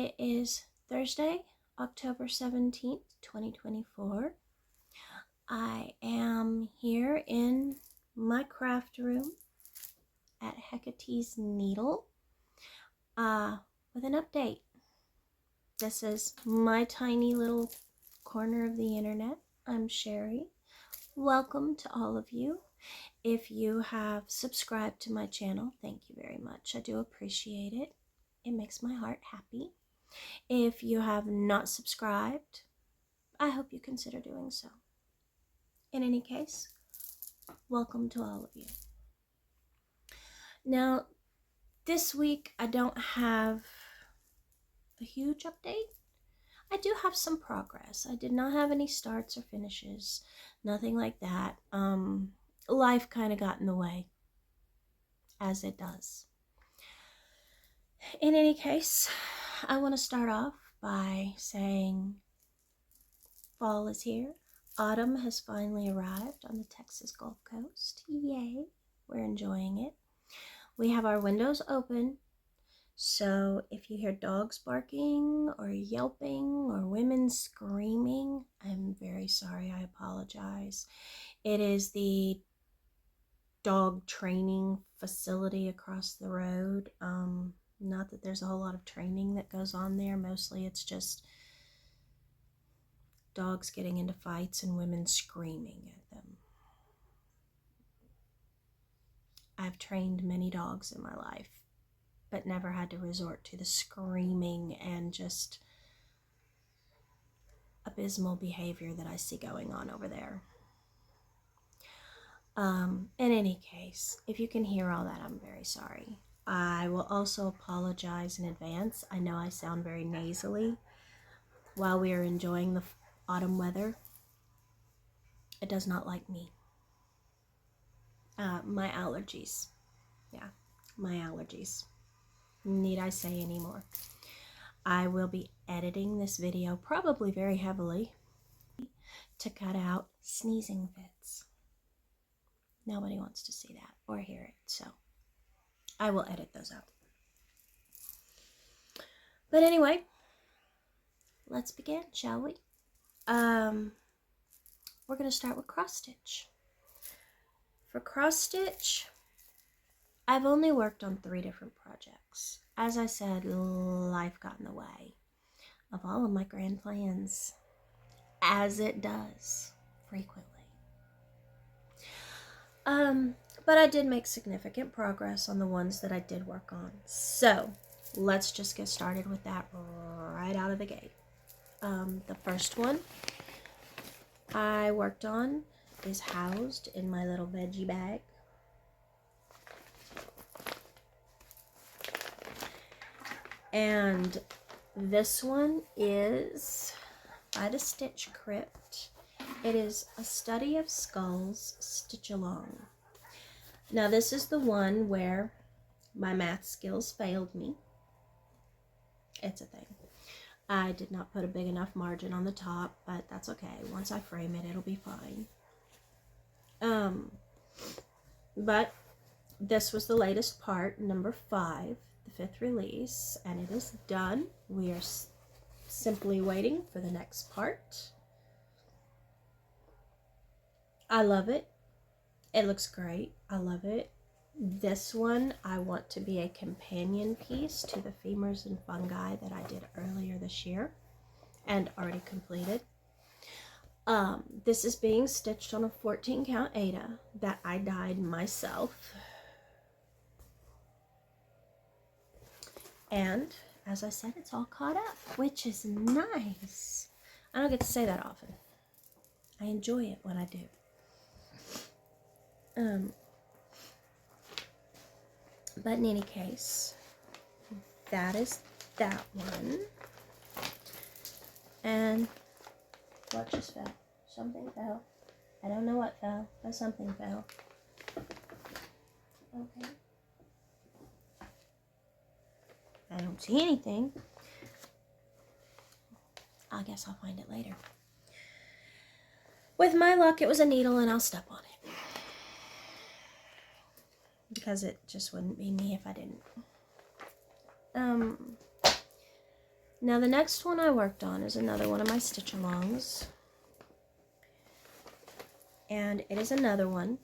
It is Thursday, October 17th, 2024. I am here in my craft room at Hecate's Needle with an update. This is my tiny little corner of the internet. I'm Sherry. Welcome to all of you. If you have subscribed to my channel, thank you very much. I do appreciate it. It makes my heart happy. If you have not subscribed, I hope you consider doing so. In any case, welcome to all of you. Now, this week I don't have a huge update. I do have some progress. I did not have any starts or finishes, nothing like that. Life kind of got in the way, as it does. In any case, I want to start off by saying fall is here. Autumn has finally arrived on the Texas Gulf Coast. Yay! We're enjoying it. We have our windows open, so if you hear dogs barking or yelping or women screaming, I'm very sorry. I apologize. It is the dog training facility across the road. Not that there's a whole lot of training that goes on there. Mostly it's just dogs getting into fights and women screaming at them. I've trained many dogs in my life, but never had to resort to the screaming and just abysmal behavior that I see going on over there. In any case, if you can hear all that, I'm very sorry. I will also apologize in advance. I know I sound very nasally while we are enjoying the autumn weather. It does not like me. My allergies. Yeah, my allergies. Need I say any more? I will be editing this video probably very heavily to cut out sneezing fits. Nobody wants to see that or hear it, so I will edit those out. But anyway, let's begin, shall we? We're going to start with cross stitch. For cross stitch, I've only worked on 3 different projects. As I said, life got in the way of all of my grand plans, as it does frequently. But I did make significant progress on the ones that I did work on. So let's just get started with that right out of the gate. The first one I worked on is housed in my little veggie bag. And this one is by the Stitch Crypt. It is a study of skulls stitch along. Now this is the one where my math skills failed me. It's a thing. I did not put a big enough margin on the top, but that's okay. Once I frame it, it'll be fine. But this was the latest part, number 5, the 5th release, and it is done. We are simply waiting for the next part. I love it. It looks great. I love it. This one I want to be a companion piece to the femurs and fungi that I did earlier this year and already completed. This is being stitched on a 14 count Aida that I dyed myself. And as I said, it's all caught up, which is nice. I don't get to say that often. I enjoy it when I do. But in any case, that is that one. And what just fell? Something fell. I don't know what fell, but something fell. Okay. I don't see anything. I guess I'll find it later. With my luck, it was a needle and I'll step on it. Because it just wouldn't be me if I didn't. Now the next one I worked on is another one of my stitch alongs. And it is another one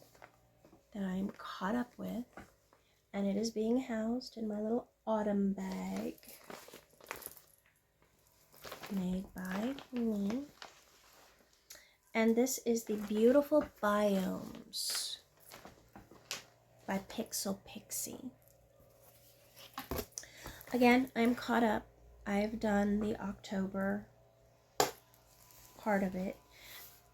that I'm caught up with. And it is being housed in my little autumn bag made by me. And this is the Beautiful Biomes by Pixel Pixie. Again, I'm caught up. I've done the October part of it.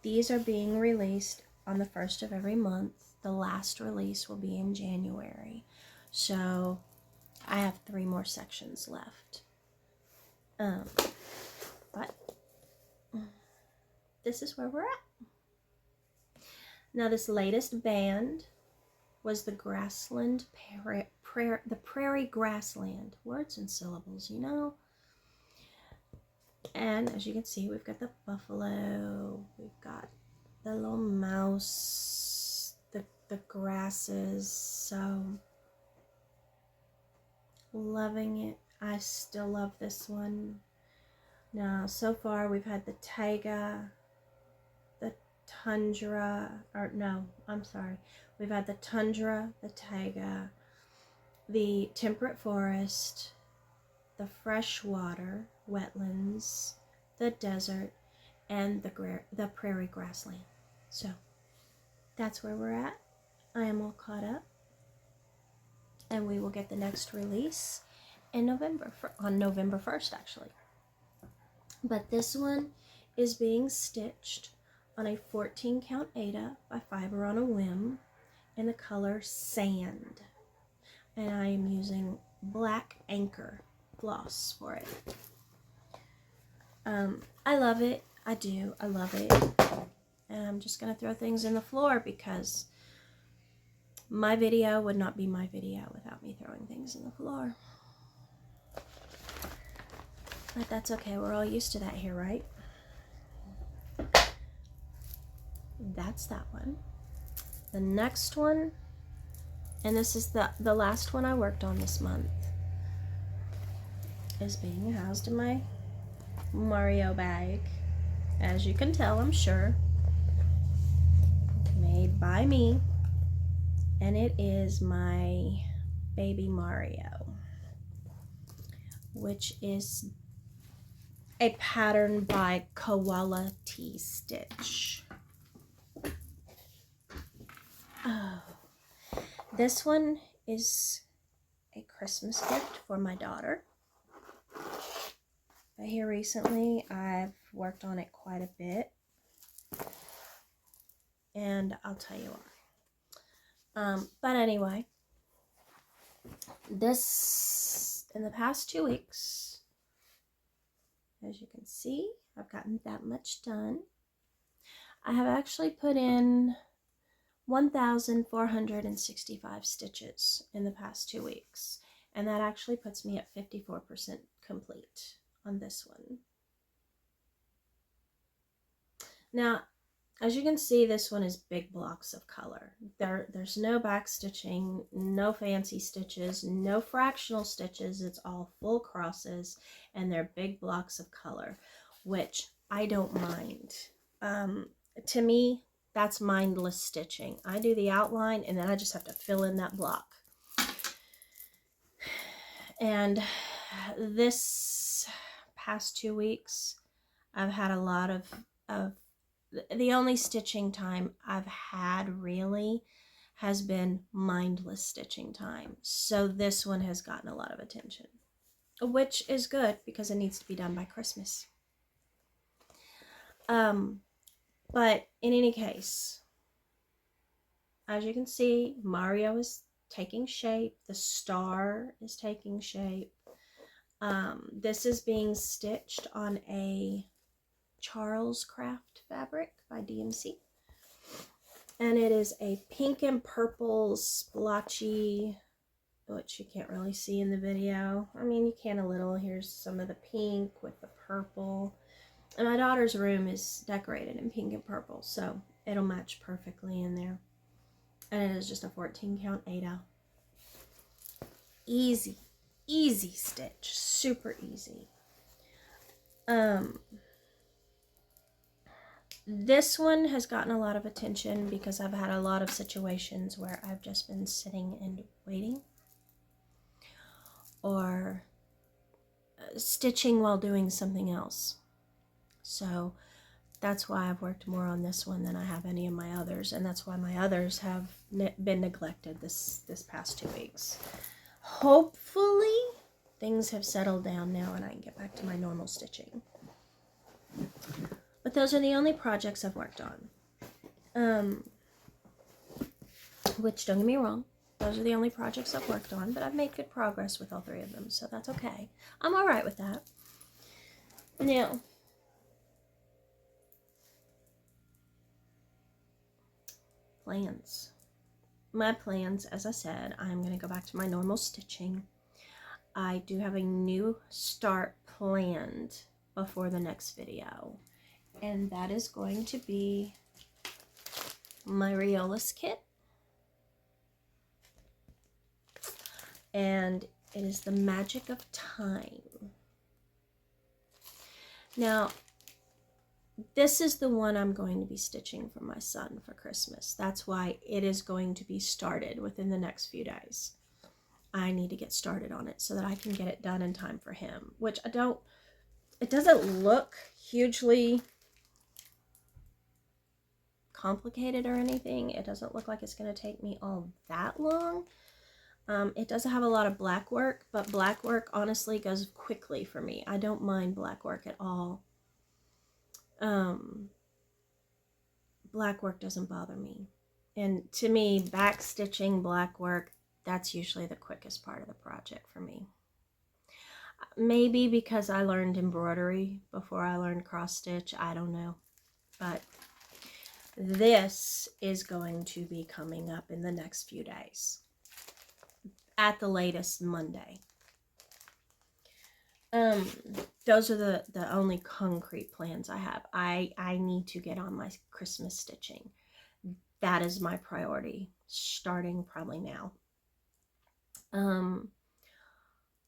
These are being released on the 1st of every month. The last release will be in January. So I have 3 more sections left. But this is where we're at. Now this latest band was the Grassland, the Prairie Grassland. Words and syllables, you know. And as you can see, we've got the buffalo, we've got the little mouse, the grasses. So loving it. I still love this one. Now, so far we've had the taiga, the tundra, or no, I'm sorry. We've had the tundra, the taiga, the temperate forest, the freshwater wetlands, the desert, and the prairie grassland. So that's where we're at. I am all caught up, and we will get the next release in November, on November 1st actually. But this one is being stitched on a 14 count Aida by Fiber on a Whim in the color Sand. And I am using black anchor floss for it. I love it. I do. I love it. And I'm just going to throw things in the floor because my video would not be my video without me throwing things in the floor. But that's okay. We're all used to that here, right? That's that one. The next one, and this is the last one I worked on this month, is being housed in my Mario bag. As you can tell, I'm sure. Made by me. And it is my baby Mario, which is a pattern by Koala Tea Stitch. Oh, this one is a Christmas gift for my daughter. But here recently, I've worked on it quite a bit, and I'll tell you why. But anyway, this, in the past 2 weeks, as you can see, I've gotten that much done. I have actually put in 1,465 stitches in the past 2 weeks, and that actually puts me at 54% complete on this one. Now, as you can see, this one is big blocks of color. There's no back stitching, no fancy stitches, no fractional stitches. It's all full crosses, and they're big blocks of color, which I don't mind. To me, that's mindless stitching. I do the outline, and then I just have to fill in that block. And this past 2 weeks, I've had a lot of the only stitching time I've had really has been mindless stitching time. So this one has gotten a lot of attention, which is good because it needs to be done by Christmas. But in any case, as you can see, Mario is taking shape. The star is taking shape. This is being stitched on a Charles Craft fabric by DMC, and it is a pink and purple splotchy, which you can't really see in the video. I mean, you can a little. Here's some of the pink with the purple, and my daughter's room is decorated in pink and purple, so it'll match perfectly in there. And it is just a 14 count Aida. Easy stitch, super easy. This one has gotten a lot of attention because I've had a lot of situations where I've just been sitting and waiting, or stitching while doing something else. So that's why I've worked more on this one than I have any of my others, and that's why my others have been neglected this past 2 weeks. Hopefully things have settled down now and I can get back to my normal stitching. But those are the only projects I've worked on. Which, don't get me wrong, those are the only projects I've worked on, but I've made good progress with all 3 of them, so that's okay. I'm alright with that. Now, plans. My plans, as I said, I'm going to go back to my normal stitching. I do have a new start planned before the next video, and that is going to be my Riolis kit, and it is the Magic of Time. Now, this is the one I'm going to be stitching for my son for Christmas. That's why it is going to be started within the next few days. I need to get started on it so that I can get it done in time for him, which it doesn't look hugely complicated or anything. It doesn't look like it's going to take me all that long. It does have a lot of black work, but black work honestly goes quickly for me. I don't mind black work at all. Black work doesn't bother me. And to me, back stitching black work, that's usually the quickest part of the project for me. Maybe because I learned embroidery before I learned cross stitch, I don't know. But this is going to be coming up in the next few days. At the latest, Monday. Those are the only concrete plans I have. I need to get on my Christmas stitching. That is my priority, starting probably now.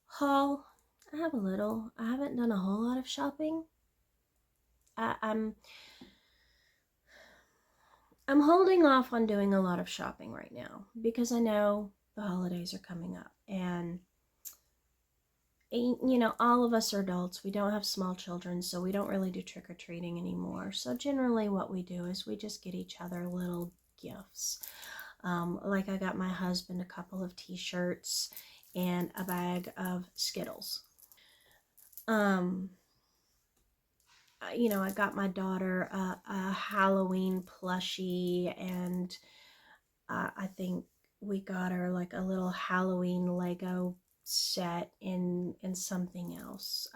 Haul, I have a little. I haven't done a whole lot of shopping. I'm holding off on doing a lot of shopping right now because I know the holidays are coming up, and you know, all of us are adults. We don't have small children, so we don't really do trick-or-treating anymore. So generally what we do is we just get each other little gifts. Like I got my husband a couple of t-shirts and a bag of Skittles. You know, I got my daughter a Halloween plushie, and I think we got her like a little Halloween Lego set and something else,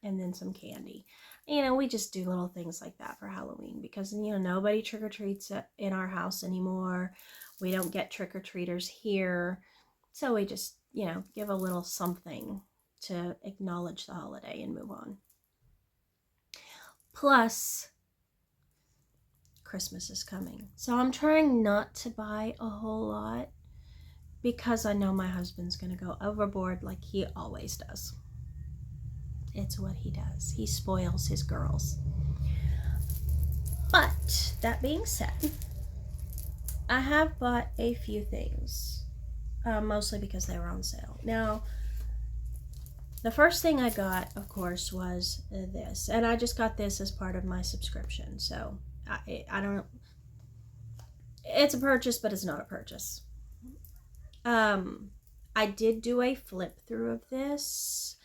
and then some candy. You know, we just do little things like that for Halloween because, you know, nobody trick-or-treats in our house anymore. We don't get trick-or-treaters here, so we just, you know, give a little something to acknowledge the holiday and move on. Plus, Christmas is coming, so I'm trying not to buy a whole lot because I know my husband's going to go overboard like he always does. It's what he does. He spoils his girls. But that being said, I have bought a few things, mostly because they were on sale. Now, the first thing I got, of course, was this, and I just got this as part of my subscription, so I don't, it's a purchase, but it's not a purchase. I did do a flip through of this.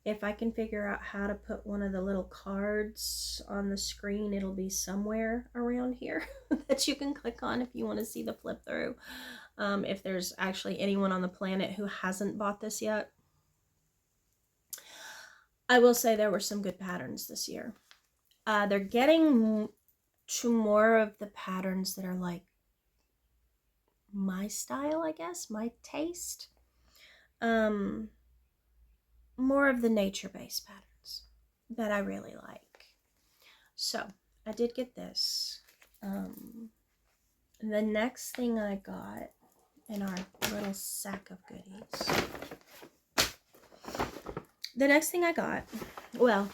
If I can figure out how to put one of the little cards on the screen, it'll be somewhere around here that you can click on if you want to see the flip through. If there's actually anyone on the planet who hasn't bought this yet. I will say there were some good patterns this year. They're getting to more of the patterns that are like my style, I guess, my taste. More of the nature-based patterns that I really like. So I did get this. The next thing I got in our little sack of goodies. The next thing I got, well,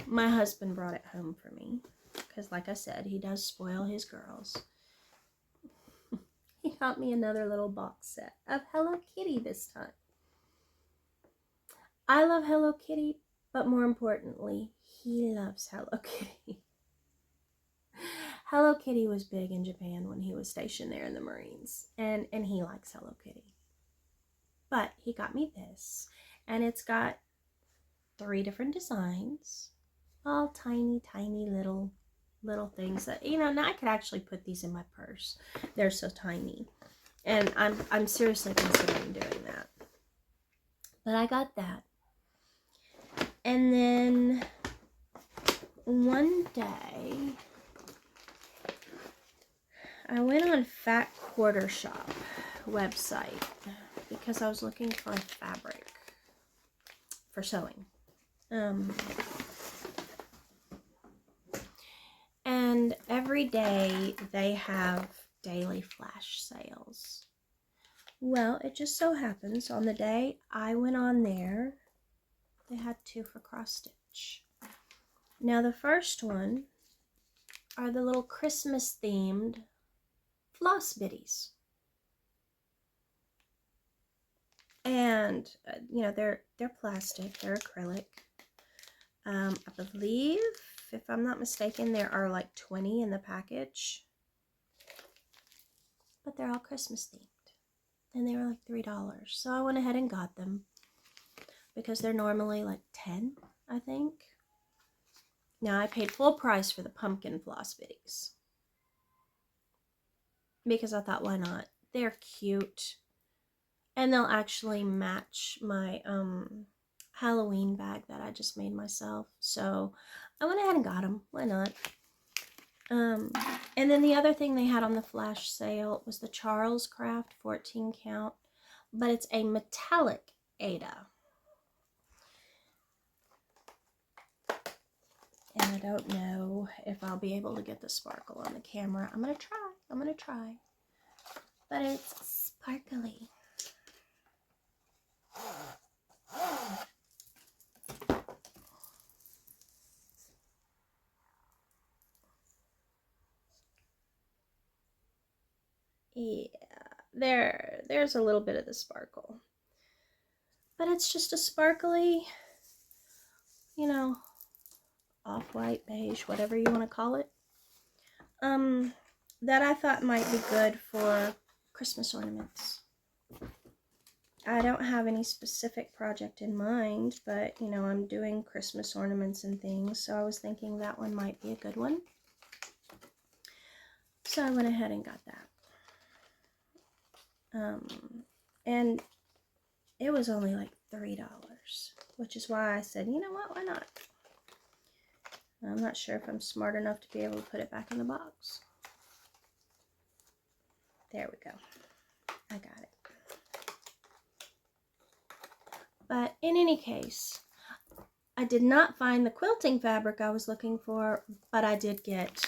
My husband brought it home for me because, like I said, he does spoil his girls. He got me another little box set of Hello Kitty this time. I love Hello Kitty, but more importantly, he loves Hello Kitty. Hello Kitty was big in Japan when he was stationed there in the Marines, and he likes Hello Kitty. But he got me this, and it's got 3 different designs, all tiny, tiny little things that, you know, now I could actually put these in my purse. They're so tiny, and I'm seriously considering doing that. But I got that. And then one day I went on Fat Quarter Shop website because I was looking for a fabric for sewing. And every day they have daily flash sales. Well, it just so happens on the day I went on there, they had 2 for cross stitch. Now the first one are the little Christmas themed floss bitties. And you know, they're plastic, they're acrylic. I believe, if I'm not mistaken, there are like 20 in the package. But they're all Christmas themed. And they were like $3. So I went ahead and got them because they're normally like 10, I think. Now I paid full price for the pumpkin floss bitties because I thought, why not? They're cute. And they'll actually match my Halloween bag that I just made myself. So I went ahead and got them. Why not? And then the other thing they had on the flash sale was the Charles Craft 14 count, but it's a metallic Ada. And I don't know if I'll be able to get the sparkle on the camera. I'm going to try. But it's sparkly. Yeah, there's a little bit of the sparkle. But it's just a sparkly, you know, off-white, beige, whatever you want to call it. That I thought might be good for Christmas ornaments. I don't have any specific project in mind, but, you know, I'm doing Christmas ornaments and things, so I was thinking that one might be a good one. So I went ahead and got that. And it was only like $3, which is why I said, you know what, why not? I'm not sure if I'm smart enough to be able to put it back in the box. There we go. I got it. But in any case, I did not find the quilting fabric I was looking for, but I did get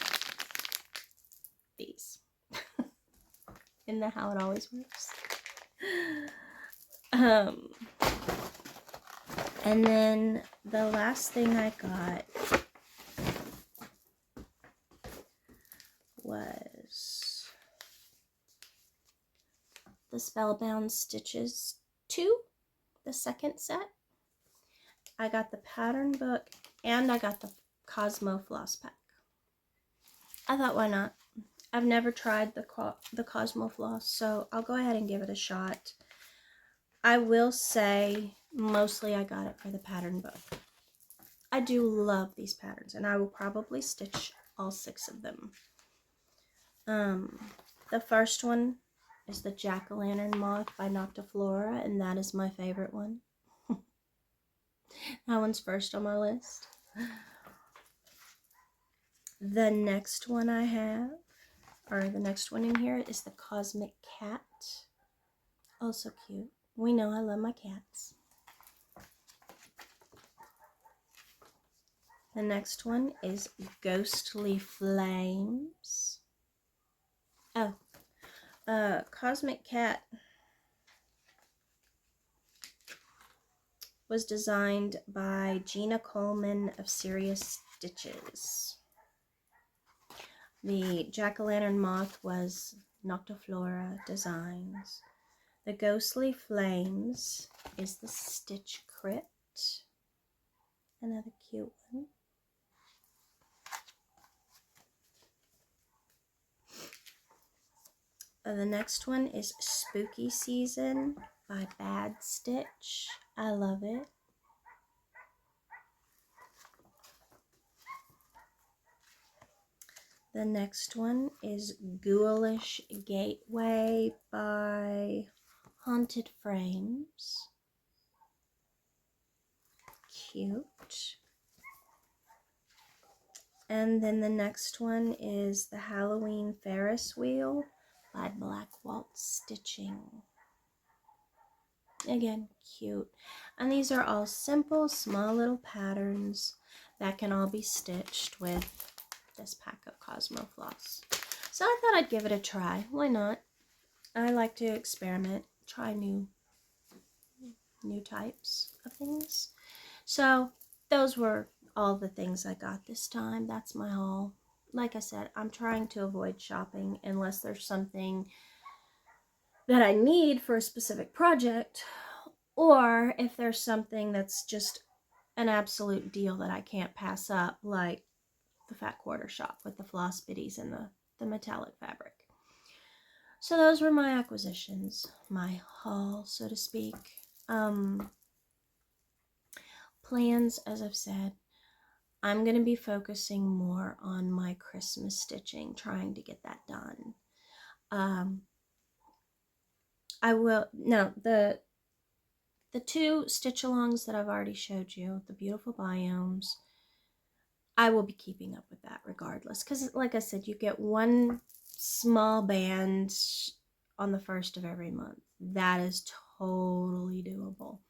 these. Isn't that how it always works? And then the last thing I got was the Spellbound Stitches 2, the second set. I got the pattern book and I got the Cosmo Floss Pack. I thought, why not? I've never tried the Cosmo Floss, so I'll go ahead and give it a shot. I will say, mostly I got it for the pattern book. I do love these patterns, and I will probably stitch all 6 of them. The first one is the Jack-o'-lantern Moth by Noctiflora, and that is my favorite one. That one's first on my list. The next one I have, or the next one in here, is the Cosmic Cat. Oh, so cute. We know I love my cats. The next one is Ghostly Flames. Oh, Cosmic Cat was designed by Gina Coleman of Serious Stitches. The jack-o'-lantern moth was Noctiflora Designs. The Ghostly Flames is the Stitch Crit. Another cute one. The next one is Spooky Season by Bad Stitch. I love it. The next one is Ghoulish Gateway by Haunted Frames. Cute. And then the next one is the Halloween Ferris Wheel by Black Waltz Stitching. Again, cute. And these are all simple, small little patterns that can all be stitched with this pack of Cosmo Floss. So I thought I'd give it a try. Why not? I like to experiment, try new types of things. So those were all the things I got this time. That's my haul. Like I said, I'm trying to avoid shopping unless there's something that I need for a specific project, or if there's something that's just an absolute deal that I can't pass up, like the Fat Quarter Shop with the floss biddies and the metallic fabric. So those were my acquisitions, my haul, so to speak. Plans, as I've said, I'm going to be focusing more on my Christmas stitching, trying to get that done. I will, no, the two stitch-alongs that I've already showed you, the beautiful biomes, I will be keeping up with that regardless. Because, like I said, you get one small band on the 1st of every month. That is totally doable.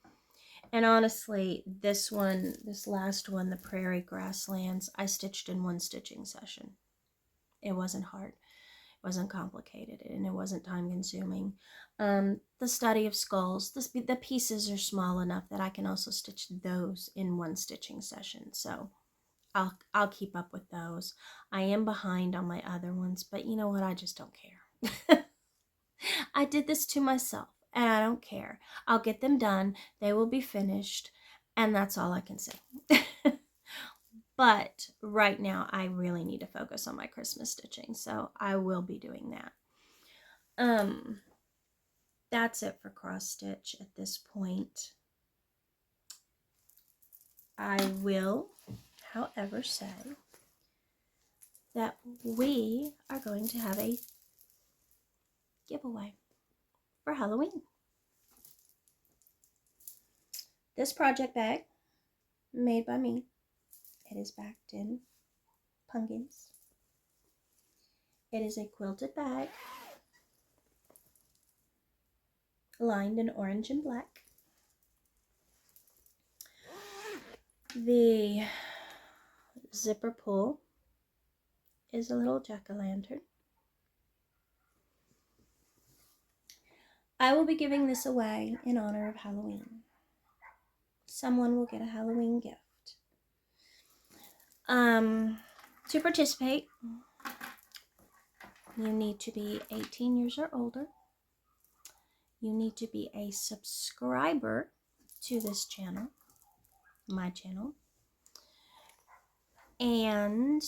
And honestly, this last one, the Prairie Grasslands, I stitched in one stitching session. It wasn't hard. It wasn't complicated, and it wasn't time consuming. The Study of Skulls, the pieces are small enough that I can also stitch those in one stitching session. So I'll keep up with those. I am behind on my other ones, but you know what? I just don't care. I did this to myself, and I don't care. I'll get them done. They will be finished, and that's all I can say. But right now, I really need to focus on my Christmas stitching, so I will be doing that. That's it for cross stitch at this point. I will, however, say that we are going to have a giveaway for Halloween. This project bag, made by me, it is backed in pumpkins. It is a quilted bag, lined in orange and black. The zipper pull is a little jack-o'-lantern. I will be giving this away in honor of Halloween. Someone will get a Halloween gift. To participate, you need to be 18 years or older. You need to be a subscriber to this channel, my channel, and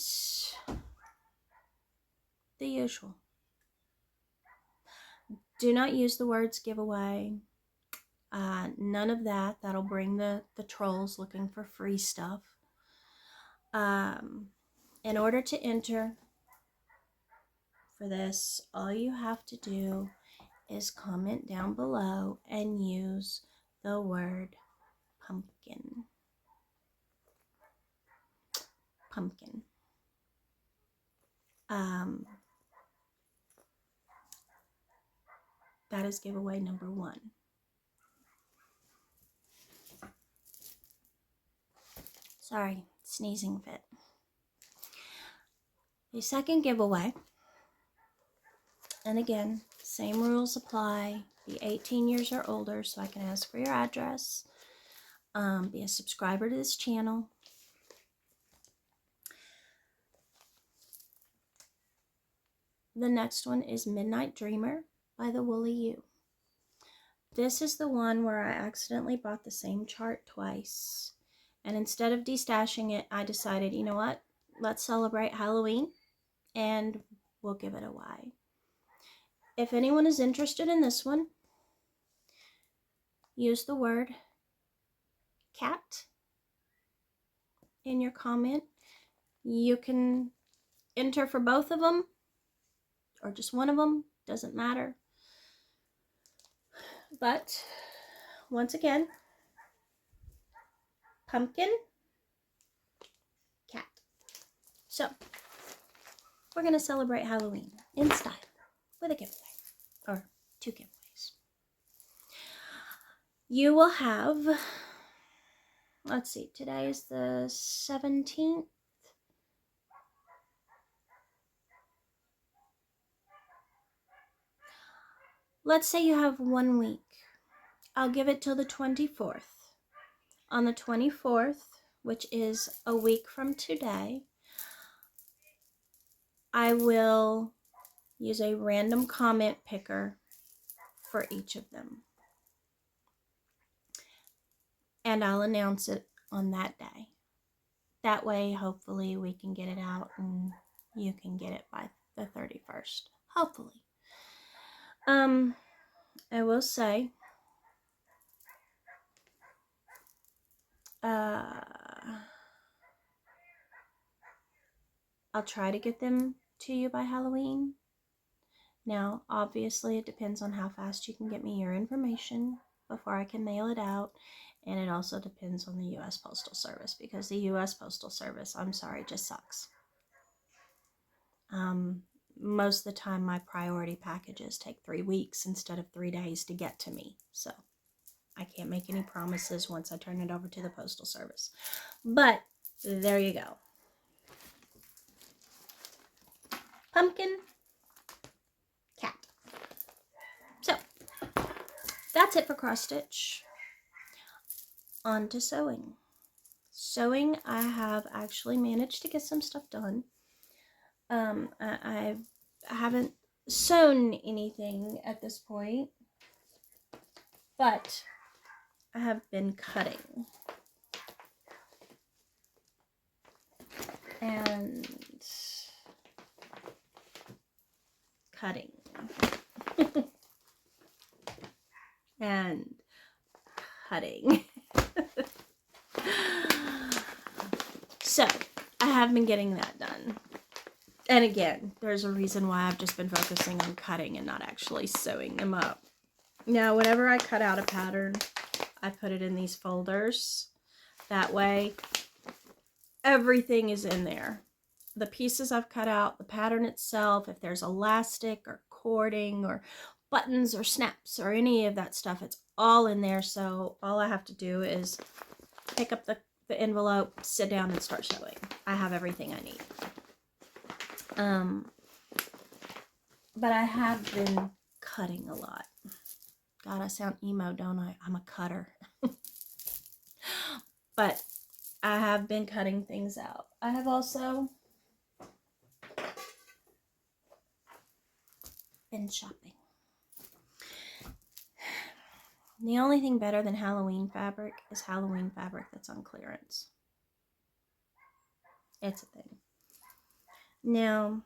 the usual. Do not use the words giveaway. None of that. That'll bring the trolls looking for free stuff. In order to enter for this, all you have to do is comment down below and use the word pumpkin. Pumpkin. That is giveaway number 1. Sorry, sneezing fit. The second giveaway, and again, same rules apply. Be 18 years or older so I can ask for your address. Be a subscriber to this channel. The next one is Midnight Dreamer by the Woolly U. This is the one where I accidentally bought the same chart twice. And instead of destashing it, I decided, you know what? Let's celebrate Halloween and we'll give it a Y. If anyone is interested in this one, use the word cat in your comment. You can enter for both of them or just one of them, doesn't matter. But once again, pumpkin, cat. So we're going to celebrate Halloween in style with a giveaway, or 2 giveaways. You will have, let's see, today is the 17th. Let's say you have 1 week. I'll give it till the 24th. On the 24th, which is a week from today, I will use a random comment picker for each of them. And I'll announce it on that day. That way, hopefully, we can get it out and you can get it by the 31st. Hopefully. I will say, I'll try to get them to you by Halloween. Now, obviously, it depends on how fast you can get me your information before I can mail it out. And it also depends on the U.S. Postal Service, because the U.S. Postal Service, I'm sorry, just sucks. Most of the time, my priority packages take 3 weeks instead of 3 days to get to me. So I can't make any promises once I turn it over to the Postal Service. But there you go. Pumpkin, cat. So that's it for cross stitch. On to sewing. Sewing, I have actually managed to get some stuff done. I haven't sewn anything at this point, but I have been cutting. And cutting. And cutting. So, I have been getting that done. And again, there's a reason why I've just been focusing on cutting and not actually sewing them up. Now, whenever I cut out a pattern, I put it in these folders. That way, everything is in there. The pieces I've cut out, the pattern itself, if there's elastic or cording or buttons or snaps or any of that stuff, it's all in there. So all I have to do is pick up the envelope, sit down and start sewing. I have everything I need. But I have been cutting a lot. God, I sound emo, don't I? I'm a cutter. But I have been cutting things out. I have also been shopping. The only thing better than Halloween fabric is Halloween fabric that's on clearance. It's a thing. Now,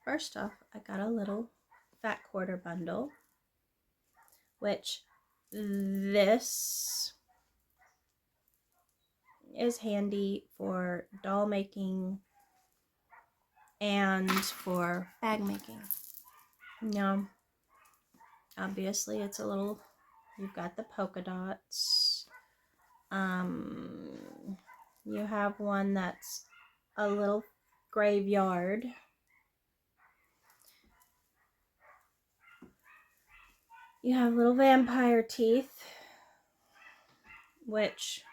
first off, I got a little fat quarter bundle, which this is handy for doll making and for bag making. Now, obviously it's a little, you've got the polka dots. You have one that's a little graveyard. You have little vampire teeth, which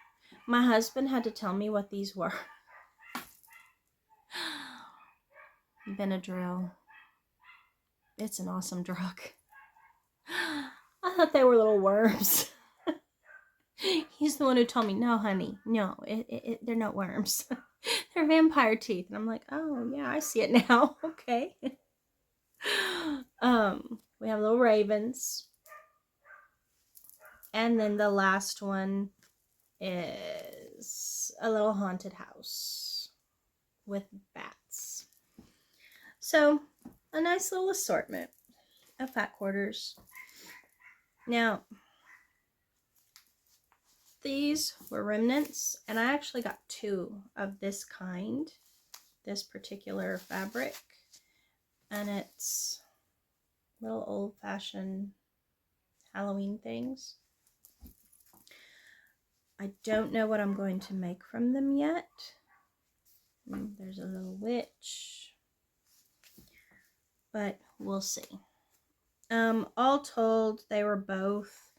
my husband had to tell me what these were. Benadryl. It's an awesome drug. I thought they were little worms. He's the one who told me, no, honey, no, they're not worms. They're vampire teeth. And I'm like, oh, yeah, I see it now. Okay. We have little ravens. And then the last one is a little haunted house with bats. So, a nice little assortment of fat quarters. Now, these were remnants, and I actually got 2 of this kind, this particular fabric, and it's little old-fashioned Halloween things. I don't know what I'm going to make from them yet. There's a little witch, but we'll see. All told, they were both,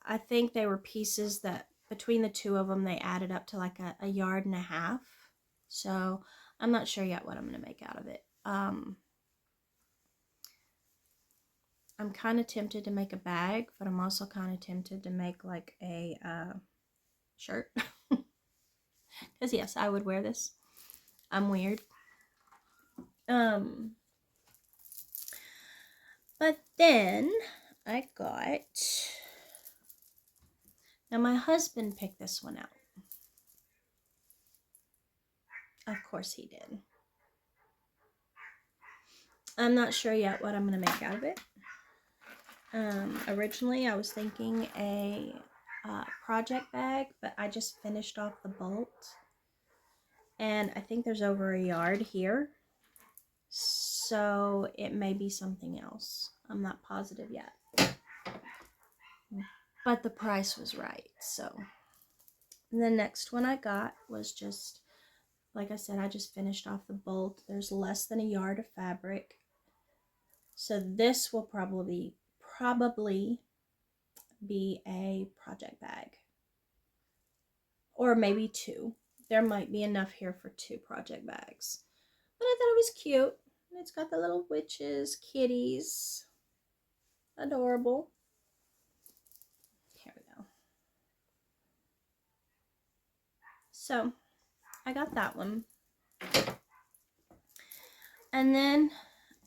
I think they were pieces that between the 2 of them, they added up to like a yard and a half. So I'm not sure yet what I'm going to make out of it. I'm kind of tempted to make a bag, but I'm also kind of tempted to make like a shirt. Because yes, I would wear this. I'm weird. But then I got, now my husband picked this one out. Of course he did. I'm not sure yet what I'm going to make out of it. Originally I was thinking a project bag, but I just finished off the bolt. And I think there's over a yard here. So it may be something else. I'm not positive yet. But the price was right. So the next one I got was just, like I said, I just finished off the bolt. There's less than a yard of fabric. So this will probably be a project bag. Or maybe 2. There might be enough here for 2 project bags. But I thought it was cute. It's got the little witches, kitties. Adorable. Here we go. So, I got that one. And then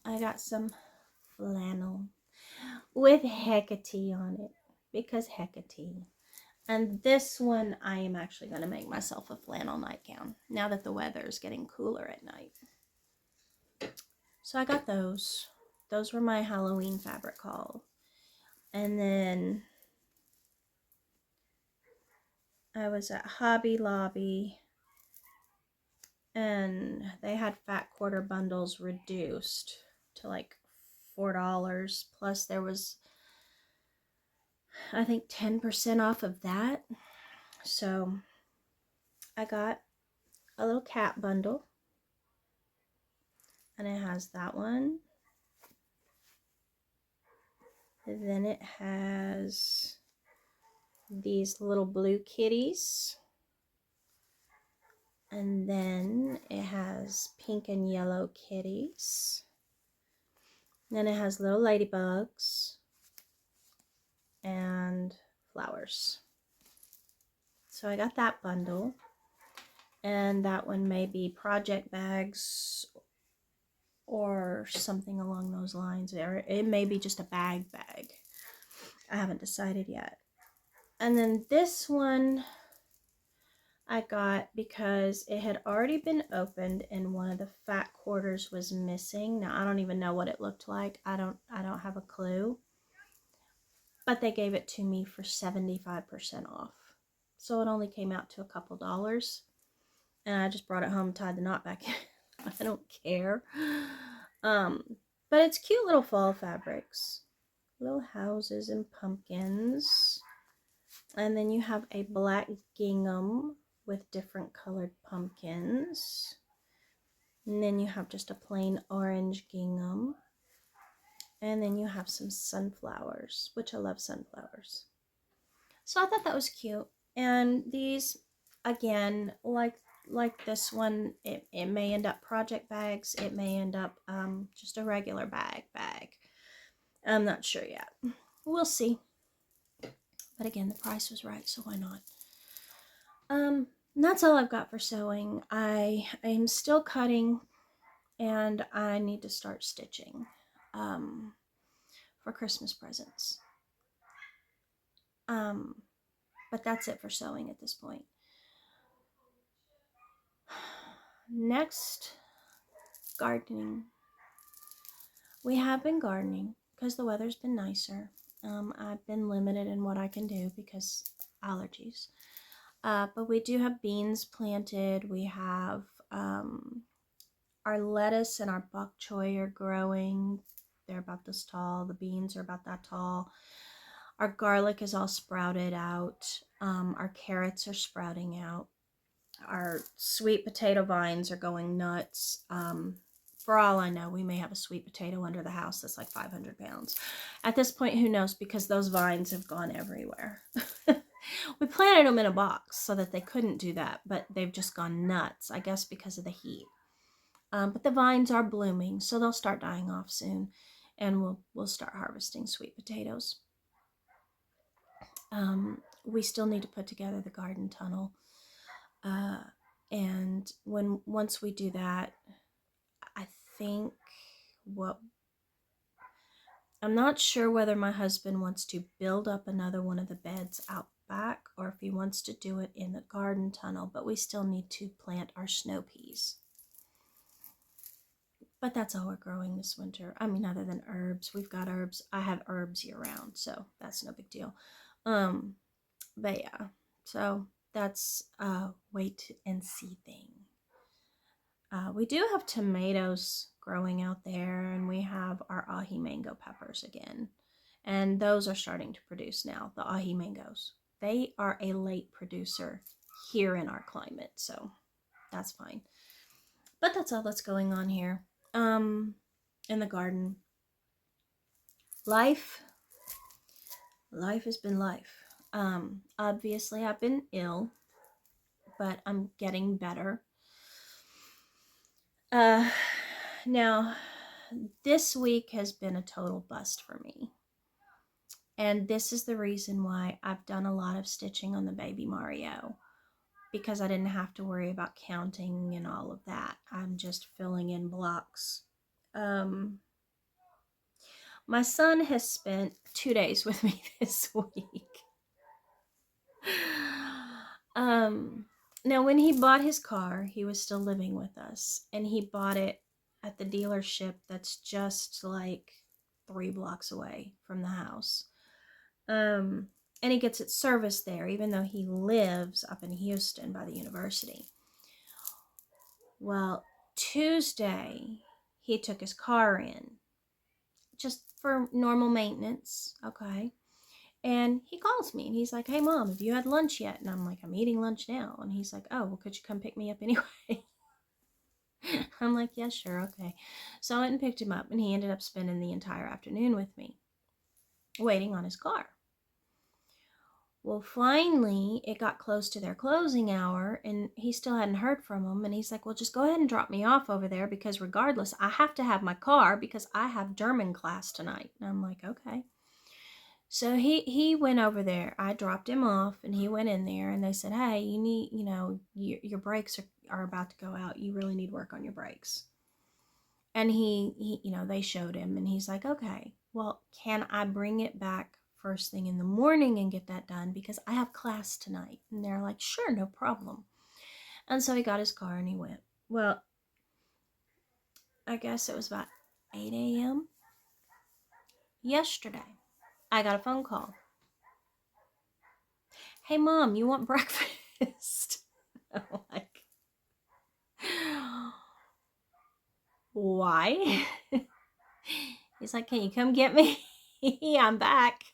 I got some flannel with Hecate on it. Because Hecate. And this one, I am actually going to make myself a flannel nightgown. Now that the weather is getting cooler at night. So I got those. Those were my Halloween fabric haul. And then I was at Hobby Lobby. And they had fat quarter bundles reduced to like $4. Plus there was, I think, 10% off of that. So I got a little cat bundle. And it has that one. And then it has these little blue kitties. And then it has pink and yellow kitties. And then it has little ladybugs and flowers. So I got that bundle. And that one may be project bags or something along those lines. Or it may be just a bag. I haven't decided yet. And then this one I got because it had already been opened and one of the fat quarters was missing. Now I don't even know what it looked like. I don't have a clue. But they gave it to me for 75% off. So it only came out to a couple dollars. And I just brought it home, tied the knot back in. I don't care. But it's cute little fall fabrics. Little houses and pumpkins. And then you have a black gingham with different colored pumpkins. And then you have just a plain orange gingham. And then you have some sunflowers, which I love sunflowers. So I thought that was cute. And these, again, like this one, it may end up project bags. It may end up just a regular bag. I'm not sure yet. We'll see. But again, the price was right, so why not? That's all I've got for sewing. I am still cutting, and I need to start stitching for Christmas presents. But that's it for sewing at this point. Next, gardening. We have been gardening because the weather's been nicer. I've been limited in what I can do because allergies. But we do have beans planted. We have our lettuce and our bok choy are growing. They're about this tall. The beans are about that tall. Our garlic is all sprouted out. Our carrots are sprouting out. Our sweet potato vines are going nuts. For all I know, we may have a sweet potato under the house that's like 500 pounds. At this point, who knows, because those vines have gone everywhere. We planted them in a box so that they couldn't do that, but they've just gone nuts, I guess because of the heat. But the vines are blooming, so they'll start dying off soon, and we'll start harvesting sweet potatoes. We still need to put together the garden tunnel, and once we do that, I think I'm not sure whether my husband wants to build up another one of the beds out back or if he wants to do it in the garden tunnel, but we still need to plant our snow peas. But that's all we're growing this winter. I mean, other than herbs, we've got herbs. I have herbs year round, so that's no big deal. But yeah, so that's a wait and see thing. We do have tomatoes growing out there, and we have our ahi mango peppers again. And those are starting to produce now, the ahi mangoes. They are a late producer here in our climate, so that's fine. But that's all that's going on here. In the garden. Life has been life. Obviously I've been ill, but I'm getting better. Now, this week has been a total bust for me. And this is the reason why I've done a lot of stitching on the baby Mario, because I didn't have to worry about counting and all of that. I'm just filling in blocks. My son has spent 2 days with me this week. Now, when he bought his car, he was still living with us, and he bought it at the dealership that's just like 3 blocks away from the house. And he gets it serviced there, even though he lives up in Houston by the university. Well, Tuesday, he took his car in just for normal maintenance, okay? And he calls me and he's like, "Hey Mom, have you had lunch yet?" And I'm like, "I'm eating lunch now." And he's like, "Oh, well, could you come pick me up anyway?" I'm like, "Yeah, sure, okay." So I went and picked him up, and he ended up spending the entire afternoon with me, waiting on his car. Well, finally, it got close to their closing hour, and he still hadn't heard from him. And he's like, "Well, just go ahead and drop me off over there, because regardless, I have to have my car because I have German class tonight." And I'm like, "Okay." So he went over there. I dropped him off, and he went in there, and they said, "Hey, you need, your brakes are about to go out. You really need work on your brakes." And he they showed him, and he's like, "Okay, well, can I bring it back first thing in the morning and get that done, because I have class tonight?" And they're like, "Sure, no problem." And so he got his car and he went. Well, I guess it was about 8 a.m. yesterday. I got a phone call. "Hey Mom, you want breakfast?" I'm like, "Why?" He's like, "Can you come get me?" I'm back.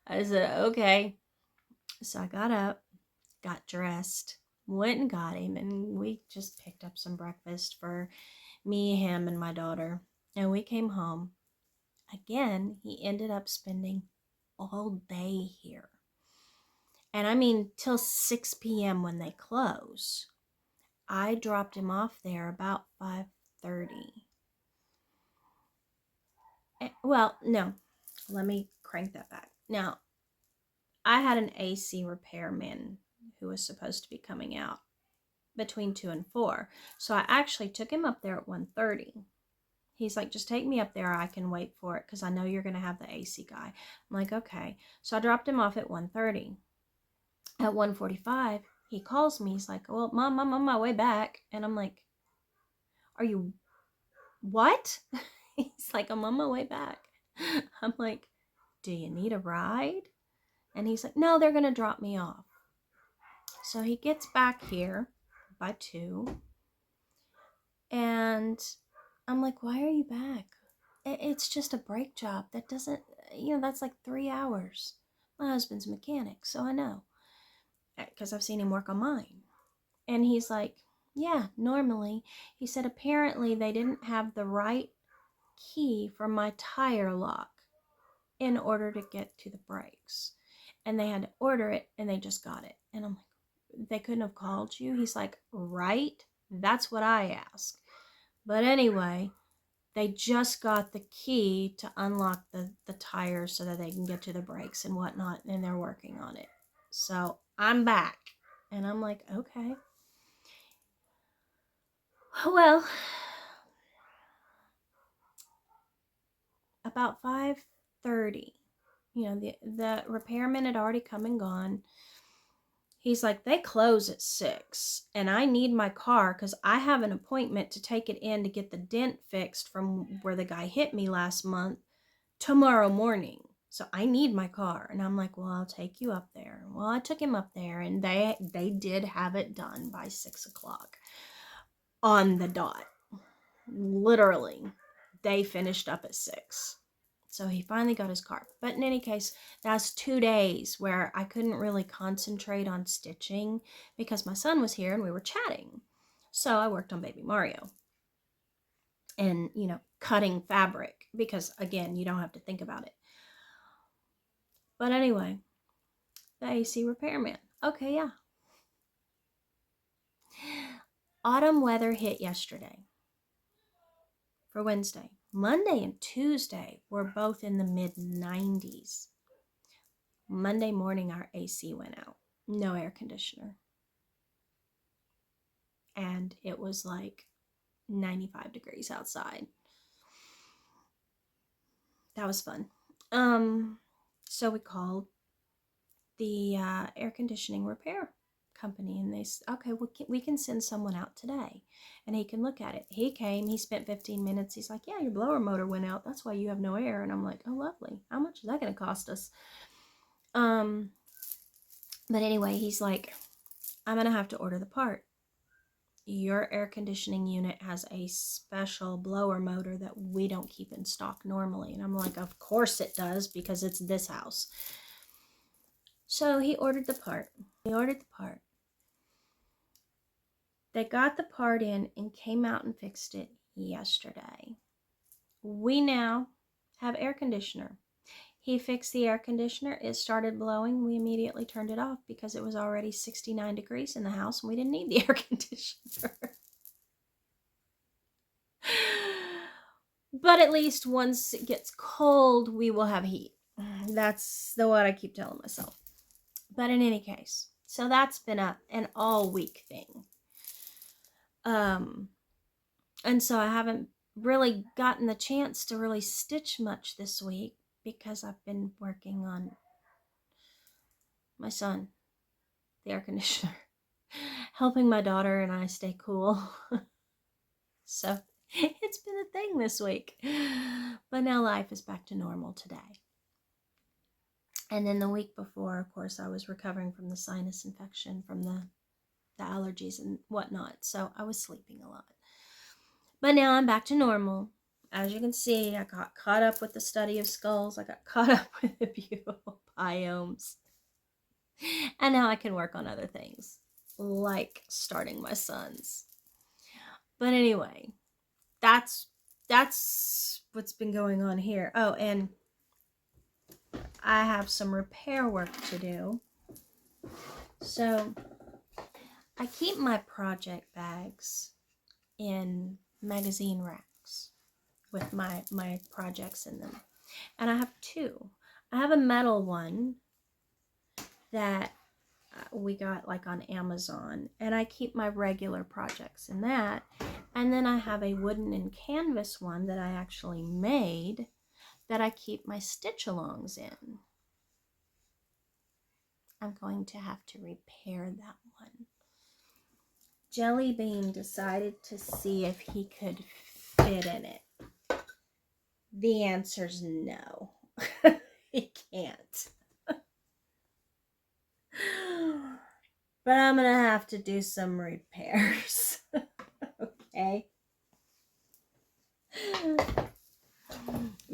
I said, "Okay." So I got up, got dressed, went and got him, and we just picked up some breakfast for me, him, and my daughter. And we came home. Again, he ended up spending all day here. And I mean, till 6 p.m. when they close. I dropped him off there about 5:30. Well, no, let me crank that back. Now, I had an AC repairman who was supposed to be coming out between 2 and 4. So I actually took him up there at 1:30. He's like, just take me up there. I can wait for it because I know you're going to have the AC guy. I'm like, okay. So I dropped him off at 1:30. At 1:45, he calls me. He's like, well, Mom, I'm on my way back. And I'm like, are you what? He's like, I'm on my way back. I'm like, do you need a ride? And he's like, no, they're going to drop me off. So he gets back here by 2. And I'm like, why are you back? It's just a brake job. That doesn't, that's like 3 hours. My husband's a mechanic, so I know. Because I've seen him work on mine. And he's like, yeah, normally. He said apparently they didn't have the right key for my tire lock in order to get to the brakes. And they had to order it, and they just got it. And I'm like, they couldn't have called you? He's like, right? That's what I asked. But anyway, they just got the key to unlock the tires so that they can get to the brakes and whatnot, and they're working on it. So I'm back. And I'm like, okay. Well, about 5:30, the repairman had already come and gone. He's like, they close at 6, and I need my car because I have an appointment to take it in to get the dent fixed from where the guy hit me last month tomorrow morning. So I need my car. And I'm like, well, I'll take you up there. Well, I took him up there, and they did have it done by 6 o'clock on the dot. Literally, they finished up at 6. So he finally got his car. But in any case, that's 2 days where I couldn't really concentrate on stitching because my son was here and we were chatting. So I worked on Baby Mario and, cutting fabric because, again, you don't have to think about it. But anyway, the AC repairman. Okay, yeah. Autumn weather hit yesterday for Wednesday. Monday and Tuesday were both in the mid-90s. Monday morning, our AC went out. No air conditioner. And it was like 95 degrees outside. That was fun. So we called the air conditioning repair company, and they said, okay, we can send someone out today and he can look at it. He came, he spent 15 minutes. He's like, yeah, your blower motor went out. That's why you have no air. And I'm like, oh, lovely. How much is that going to cost us? But anyway, he's like, I'm going to have to order the part. Your air conditioning unit has a special blower motor that we don't keep in stock normally. And I'm like, of course it does, because it's this house. So he ordered the part. They got the part in and came out and fixed it yesterday. We now have air conditioner. He fixed the air conditioner. It started blowing. We immediately turned it off because it was already 69 degrees in the house and we didn't need the air conditioner. But at least once it gets cold, we will have heat. That's what I keep telling myself. But in any case, so that's been an all week thing. And so I haven't really gotten the chance to really stitch much this week because I've been working on my son, the air conditioner, helping my daughter and I stay cool. So it's been a thing this week. But now life is back to normal today. And then the week before, of course, I was recovering from the sinus infection, from the allergies and whatnot. So I was sleeping a lot. But now I'm back to normal. As you can see, I got caught up with the study of skulls. I got caught up with the beautiful biomes. And now I can work on other things, like starting my sons. But anyway, that's what's been going on here. Oh, and I have some repair work to do. So I keep my project bags in magazine racks. with my projects in them. And I have two. I have a metal one that we got like on Amazon, and I keep my regular projects in that. And then I have a wooden and canvas one that I actually made that I keep my stitch-alongs in. I'm going to have to repair that one. Jelly Bean decided to see if he could fit in it. The answer's no. He can't. But I'm going to have to do some repairs. Okay?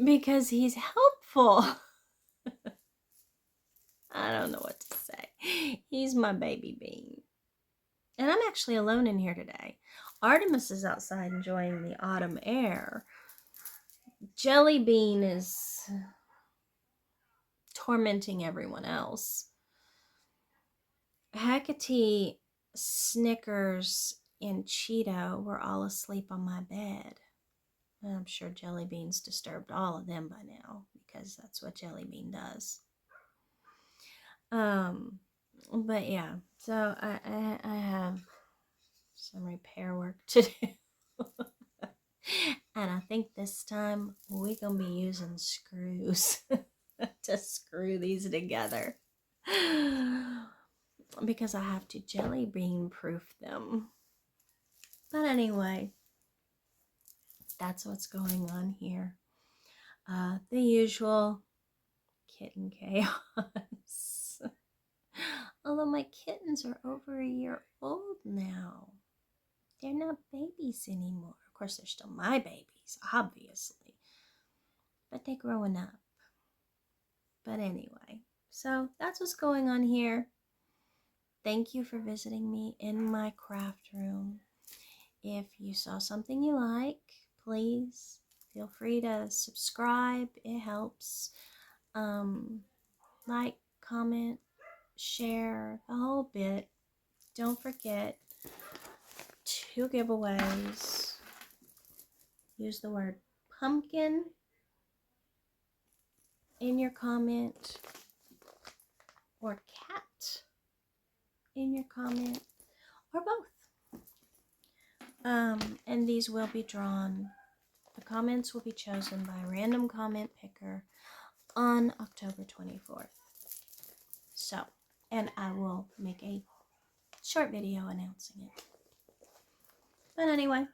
Because he's helpful. I don't know what to say. He's my baby bean. And I'm actually alone in here today. Artemis is outside enjoying the autumn air. Jelly Bean is tormenting everyone else. Hecate, Snickers, and Cheeto were all asleep on my bed. And I'm sure Jelly Bean's disturbed all of them by now, because that's what Jelly Bean does. But yeah, so I have some repair work to do. And I think this time we're gonna be using screws to screw these together. Because I have to Jelly Bean proof them. But anyway, that's what's going on here. The usual kitten chaos. Although my kittens are over a year old now. They're not babies anymore. Of course, they're still my babies, obviously. But they're growing up. But anyway, so that's what's going on here. Thank you for visiting me in my craft room. If you saw something you like, please feel free to subscribe. It helps. Like, comment, share, the whole bit. Don't forget 2 giveaways. Use the word pumpkin in your comment, or cat in your comment, or both. And these will be drawn. The comments will be chosen by a random comment picker on October 24th. So, and I will make a short video announcing it. But anyway,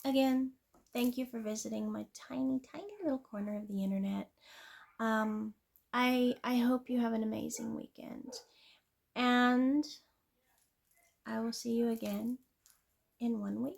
again, thank you for visiting my tiny, tiny little corner of the internet. I hope you have an amazing weekend. And I will see you again in 1 week.